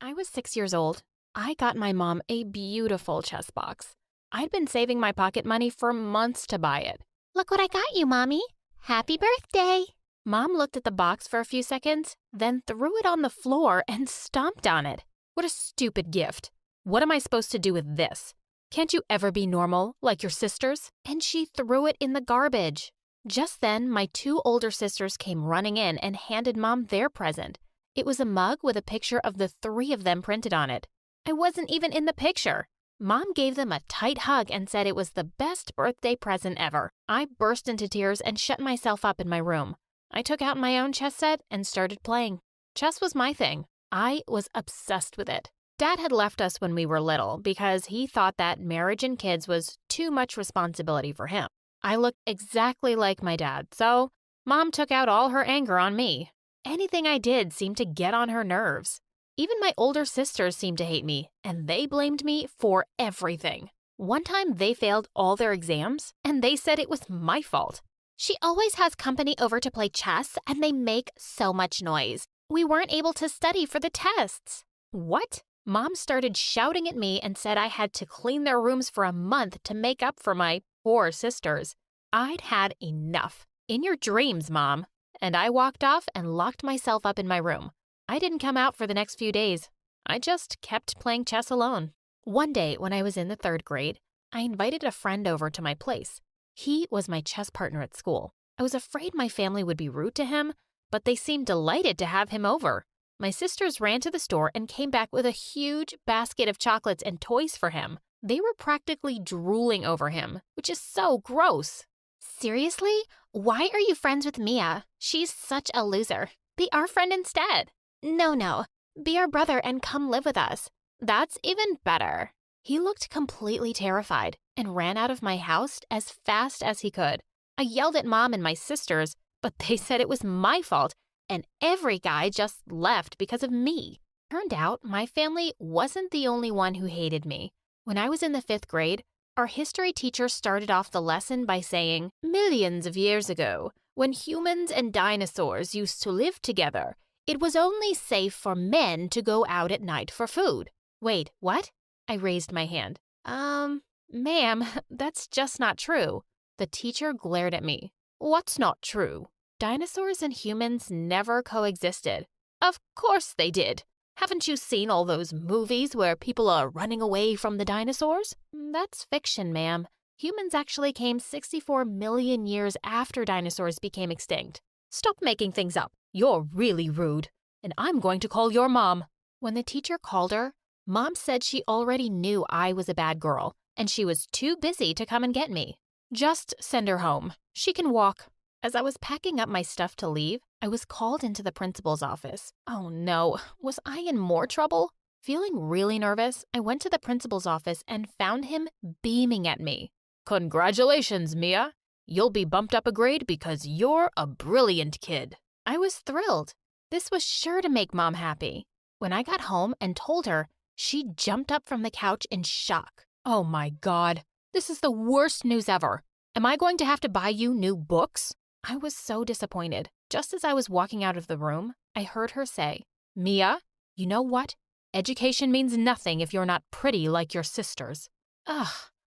I was 6 years old, I got my mom a beautiful chess box. I'd been saving my pocket money for months to buy it. Look what I got you, Mommy. Happy birthday. Mom looked at the box for a few seconds, then threw it on the floor and stomped on it. What a stupid gift. What am I supposed to do with this? Can't you ever be normal, like your sisters? And she threw it in the garbage. Just then, my two older sisters came running in and handed Mom their present. It was a mug with a picture of the three of them printed on it. I wasn't even in the picture. Mom gave them a tight hug and said it was the best birthday present ever. I burst into tears and shut myself up in my room. I took out my own chess set and started playing. Chess was my thing. I was obsessed with it. Dad had left us when we were little because he thought that marriage and kids was too much responsibility for him. I looked exactly like my dad, so Mom took out all her anger on me. Anything I did seemed to get on her nerves. Even my older sisters seemed to hate me, and they blamed me for everything. One time they failed all their exams, and they said it was my fault. She always has company over to play chess, and they make so much noise. We weren't able to study for the tests. What? Mom started shouting at me and said I had to clean their rooms for a month to make up for my poor sisters. I'd had enough. In your dreams, Mom. And I walked off and locked myself up in my room. I didn't come out for the next few days. I just kept playing chess alone. One day, when I was in the 3rd grade, I invited a friend over to my place. He was my chess partner at school. I was afraid my family would be rude to him, but they seemed delighted to have him over. My sisters ran to the store and came back with a huge basket of chocolates and toys for him. They were practically drooling over him, which is so gross. Seriously? Why are you friends with Mia? She's such a loser. Be our friend instead. No. Be our brother and come live with us. That's even better. He looked completely terrified and ran out of my house as fast as he could. I yelled at Mom and my sisters, but they said it was my fault, and every guy just left because of me. Turned out my family wasn't the only one who hated me. When I was in the 5th grade, our history teacher started off the lesson by saying, "Millions of years ago, when humans and dinosaurs used to live together, it was only safe for men to go out at night for food." Wait, what? I raised my hand. Ma'am, that's just not true. The teacher glared at me. What's not true? Dinosaurs and humans never coexisted. Of course they did. Haven't you seen all those movies where people are running away from the dinosaurs? That's fiction, ma'am. Humans actually came 64 million years after dinosaurs became extinct. Stop making things up. You're really rude. And I'm going to call your mom. When the teacher called her, Mom said she already knew I was a bad girl, and she was too busy to come and get me. Just send her home. She can walk. As I was packing up my stuff to leave, I was called into the principal's office. Oh no, was I in more trouble? Feeling really nervous, I went to the principal's office and found him beaming at me. Congratulations, Mia. You'll be bumped up a grade because you're a brilliant kid. I was thrilled. This was sure to make Mom happy. When I got home and told her, she jumped up from the couch in shock. Oh my God, this is the worst news ever. Am I going to have to buy you new books? I was so disappointed. Just as I was walking out of the room, I heard her say, "Mia, you know what? Education means nothing if you're not pretty like your sisters." Ugh,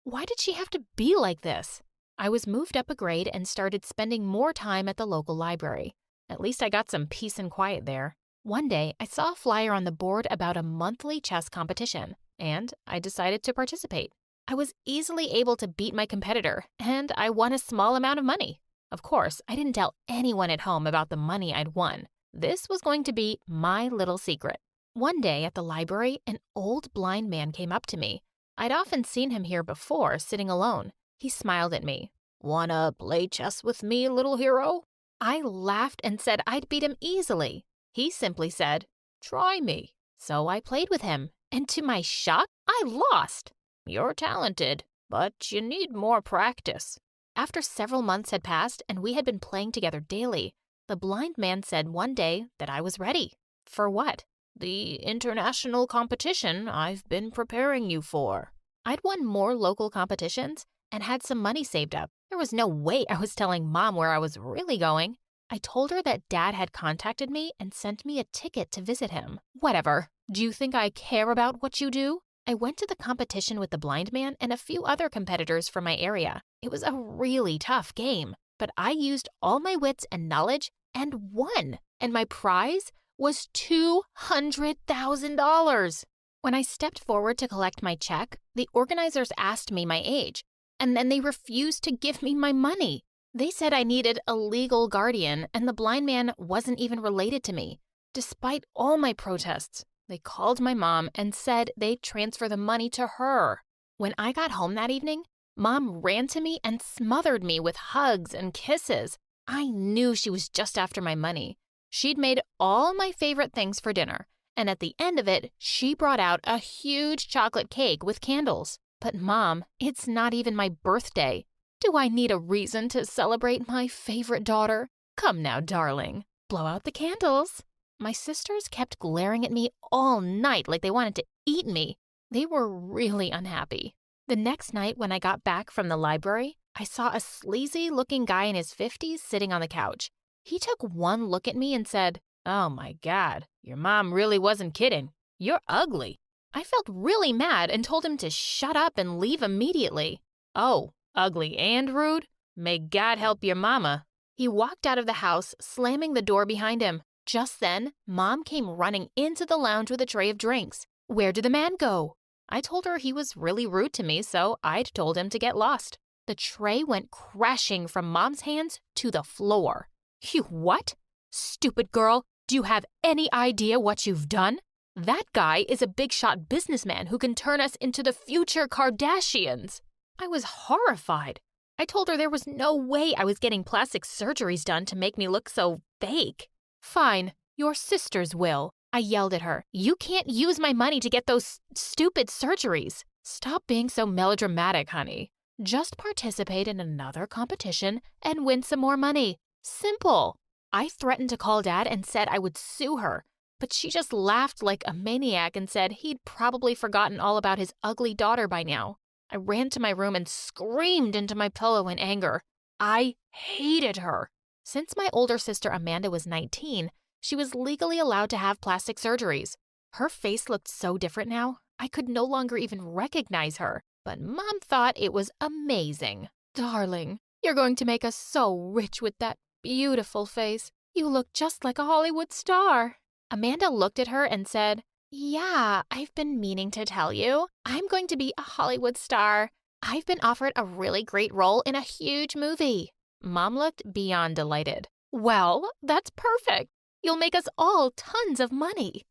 why did she have to be like this? I was moved up a grade and started spending more time at the local library. At least I got some peace and quiet there. One day, I saw a flyer on the board about a monthly chess competition, and I decided to participate. I was easily able to beat my competitor, and I won a small amount of money. Of course, I didn't tell anyone at home about the money I'd won. This was going to be my little secret. One day at the library, an old blind man came up to me. I'd often seen him here before, sitting alone. He smiled at me. "Wanna play chess with me, little hero?" I laughed and said I'd beat him easily. He simply said, "Try me." So I played with him, and to my shock, I lost. "You're talented, but you need more practice." After several months had passed and we had been playing together daily, the blind man said one day that I was ready. For what? "The international competition I've been preparing you for." I'd won more local competitions and had some money saved up. There was no way I was telling Mom where I was really going. I told her that Dad had contacted me and sent me a ticket to visit him. Whatever. Do you think I care about what you do? I went to the competition with the blind man and a few other competitors from my area. It was a really tough game, but I used all my wits and knowledge and won. And my prize was $200,000. When I stepped forward to collect my check, the organizers asked me my age, and then they refused to give me my money. They said I needed a legal guardian, and the blind man wasn't even related to me. Despite all my protests, they called my mom and said they'd transfer the money to her. When I got home that evening, Mom ran to me and smothered me with hugs and kisses. I knew she was just after my money. She'd made all my favorite things for dinner, and at the end of it, she brought out a huge chocolate cake with candles. But Mom, it's not even my birthday. Do I need a reason to celebrate my favorite daughter? Come now, darling, blow out the candles. My sisters kept glaring at me all night like they wanted to eat me. They were really unhappy. The next night when I got back from the library, I saw a sleazy-looking guy in his 50s sitting on the couch. He took one look at me and said, "Oh my God, your mom really wasn't kidding. You're ugly." I felt really mad and told him to shut up and leave immediately. "Oh, ugly and rude? May God help your mama." He walked out of the house, slamming the door behind him. Just then, Mom came running into the lounge with a tray of drinks. Where did the man go? I told her he was really rude to me, so I'd told him to get lost. The tray went crashing from Mom's hands to the floor. "You what? Stupid girl, do you have any idea what you've done? That guy is a big-shot businessman who can turn us into the future Kardashians." I was horrified. I told her there was no way I was getting plastic surgeries done to make me look so fake. "Fine, your sisters will," I yelled at her. "You can't use my money to get those stupid surgeries." Stop being so melodramatic, honey. Just participate in another competition and win some more money. Simple. I threatened to call Dad and said I would sue her, but she just laughed like a maniac and said he'd probably forgotten all about his ugly daughter by now. I ran to my room and screamed into my pillow in anger. I hated her. Since my older sister Amanda was 19, she was legally allowed to have plastic surgeries. Her face looked so different now, I could no longer even recognize her. But Mom thought it was amazing. "Darling, you're going to make us so rich with that beautiful face. You look just like a Hollywood star." Amanda looked at her and said, "Yeah, I've been meaning to tell you. I'm going to be a Hollywood star. I've been offered a really great role in a huge movie." Mom looked beyond delighted. "Well, that's perfect. You'll make us all tons of money."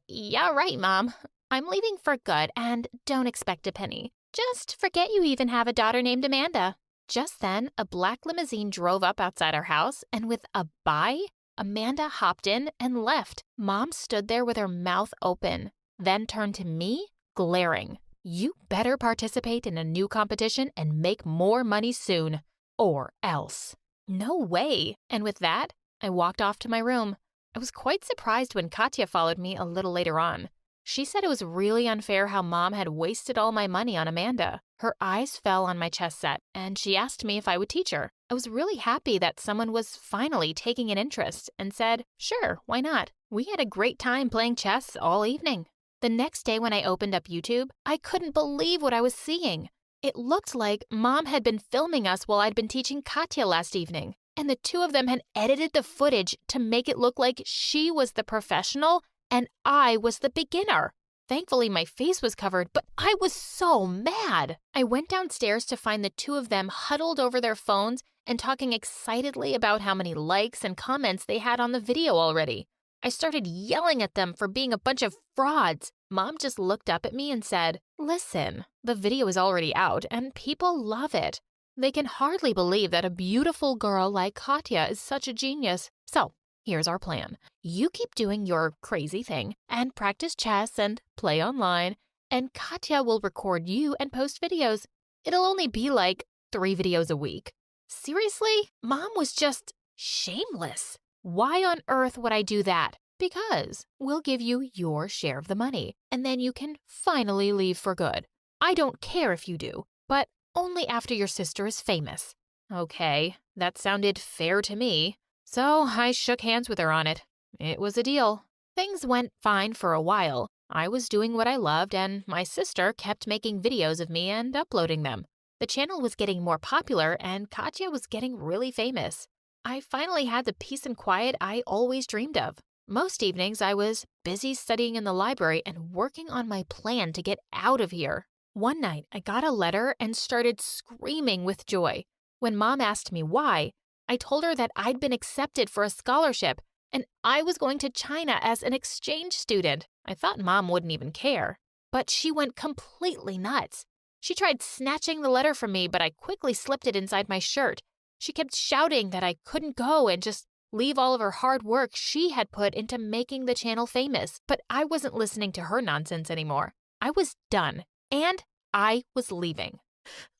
Yeah, right, Mom. I'm leaving for good and don't expect a penny. Just forget you even have a daughter named Amanda." Just then, a black limousine drove up outside our house, and with a bye, Amanda hopped in and left. Mom stood there with her mouth open, then turned to me, glaring. "You better participate in a new competition and make more money soon, or else." No way. And with that, I walked off to my room. I was quite surprised when Katya followed me a little later on. She said it was really unfair how Mom had wasted all my money on Amanda. Her eyes fell on my chess set, and she asked me if I would teach her. I was really happy that someone was finally taking an interest and said, "Sure, why not?" We had a great time playing chess all evening. The next day when I opened up YouTube, I couldn't believe what I was seeing. It looked like Mom had been filming us while I'd been teaching Katya last evening, and the two of them had edited the footage to make it look like she was the professional and I was the beginner. Thankfully, my face was covered, but I was so mad. I went downstairs to find the two of them huddled over their phones and talking excitedly about how many likes and comments they had on the video already. I started yelling at them for being a bunch of frauds. Mom just looked up at me and said, "Listen, the video is already out and people love it. They can hardly believe that a beautiful girl like Katya is such a genius. So, here's our plan. You keep doing your crazy thing and practice chess and play online, and Katya will record you and post videos. It'll only be like 3 videos a week." Seriously? Mom was just shameless. Why on earth would I do that? Because we'll give you your share of the money, and then you can finally leave for good. I don't care if you do, but only after your sister is famous. Okay, that sounded fair to me. So I shook hands with her on it. It was a deal. Things went fine for a while. I was doing what I loved, and my sister kept making videos of me and uploading them. The channel was getting more popular, and Katya was getting really famous. I finally had the peace and quiet I always dreamed of. Most evenings, I was busy studying in the library and working on my plan to get out of here. One night, I got a letter and started screaming with joy. When Mom asked me why, I told her that I'd been accepted for a scholarship and I was going to China as an exchange student. I thought Mom wouldn't even care. But she went completely nuts. She tried snatching the letter from me, but I quickly slipped it inside my shirt. She kept shouting that I couldn't go and just leave all of her hard work she had put into making the channel famous. But I wasn't listening to her nonsense anymore. I was done, and I was leaving.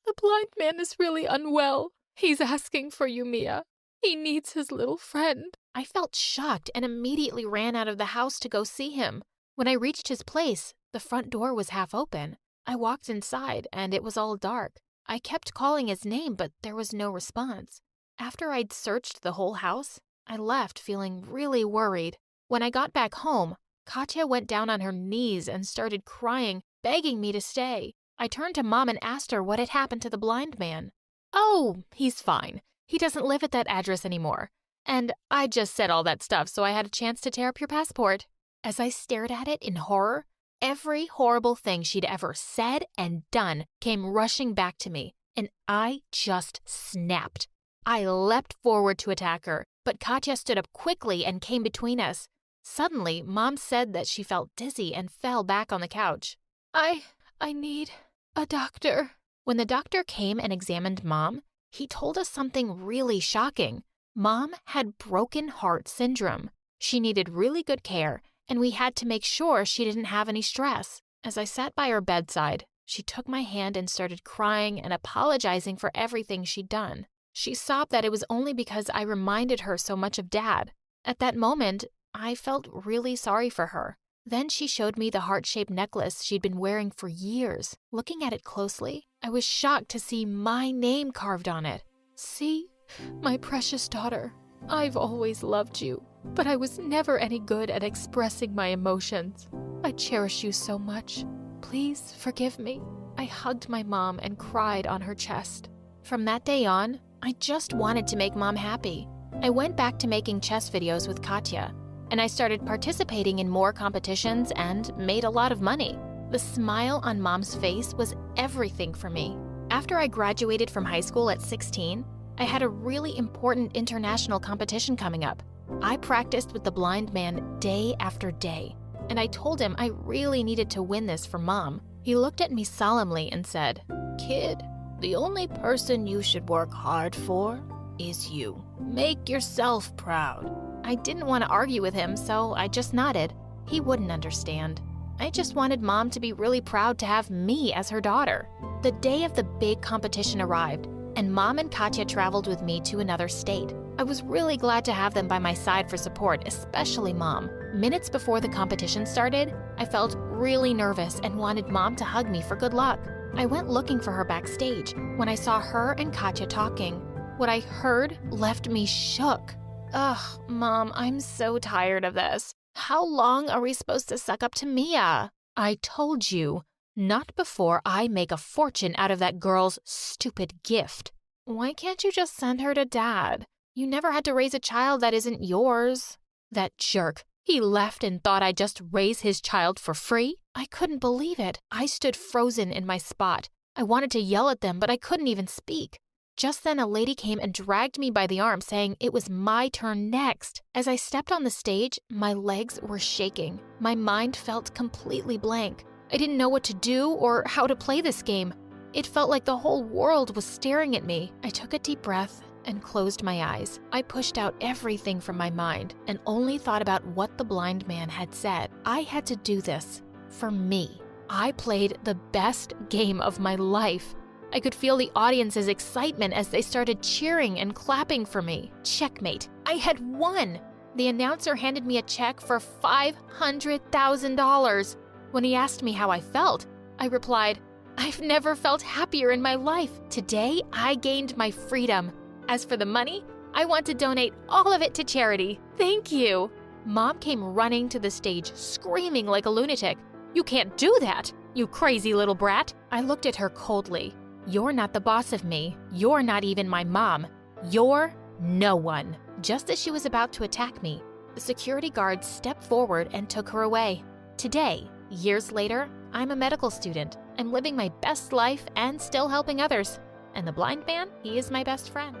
The blind man is really unwell. He's asking for you, Mia. He needs his little friend. I felt shocked and immediately ran out of the house to go see him. When I reached his place, the front door was half open. I walked inside, and it was all dark. I kept calling his name, but there was no response. After I'd searched the whole house, I left feeling really worried. When I got back home, Katya went down on her knees and started crying, begging me to stay. I turned to Mom and asked her what had happened to the blind man. "Oh, he's fine. He doesn't live at that address anymore. And I just said all that stuff so I had a chance to tear up your passport." As I stared at it in horror, every horrible thing she'd ever said and done came rushing back to me, and I just snapped. I leapt forward to attack her, but Katya stood up quickly and came between us. Suddenly, Mom said that she felt dizzy and fell back on the couch. I need a doctor." When the doctor came and examined Mom, he told us something really shocking. Mom had broken heart syndrome. She needed really good care, and we had to make sure she didn't have any stress. As I sat by her bedside, she took my hand and started crying and apologizing for everything she'd done. She sobbed that it was only because I reminded her so much of Dad. At that moment, I felt really sorry for her. Then she showed me the heart-shaped necklace she'd been wearing for years. Looking at it closely, I was shocked to see my name carved on it. "See, my precious daughter, I've always loved you, but I was never any good at expressing my emotions. I cherish you so much. Please forgive me." I hugged my mom and cried on her chest. From that day on, I just wanted to make Mom happy. I went back to making chess videos with Katya, and I started participating in more competitions and made a lot of money. The smile on Mom's face was everything for me. After I graduated from high school at 16, I had a really important international competition coming up. I practiced with the blind man day after day, and I told him I really needed to win this for Mom. He looked at me solemnly and said, "Kid, the only person you should work hard for is you. Make yourself proud." I didn't want to argue with him, so I just nodded. He wouldn't understand. I just wanted Mom to be really proud to have me as her daughter. The day of the big competition arrived, and Mom and Katya traveled with me to another state. I was really glad to have them by my side for support, especially Mom. Minutes before the competition started, I felt really nervous and wanted Mom to hug me for good luck. I went looking for her backstage when I saw her and Katya talking. What I heard left me shook. "Ugh, Mom, I'm so tired of this. How long are we supposed to suck up to Mia?" "I told you, not before I make a fortune out of that girl's stupid gift." "Why can't you just send her to Dad? You never had to raise a child that isn't yours." That jerk. He left and thought I'd just raise his child for free? I couldn't believe it. I stood frozen in my spot. I wanted to yell at them, but I couldn't even speak. Just then, a lady came and dragged me by the arm, saying it was my turn next. As I stepped on the stage, my legs were shaking. My mind felt completely blank. I didn't know what to do or how to play this game. It felt like the whole world was staring at me. I took a deep breath and closed my eyes. I pushed out everything from my mind and only thought about what the blind man had said. I had to do this for me. I played the best game of my life. I could feel the audience's excitement as they started cheering and clapping for me. Checkmate. I had won. The announcer handed me a check for $500,000. When he asked me how I felt, I replied, "I've never felt happier in my life. Today, I gained my freedom. As for the money, I want to donate all of it to charity. Thank you. Mom came running to the stage, screaming like a lunatic. You can't do that, you crazy little brat. I looked at her coldly. You're not the boss of me. You're not even my mom. You're no one. Just as she was about to attack me, the security guard stepped forward and took her away. Today, years later, I'm a medical student. I'm living my best life and still helping others. And the blind man, he is my best friend.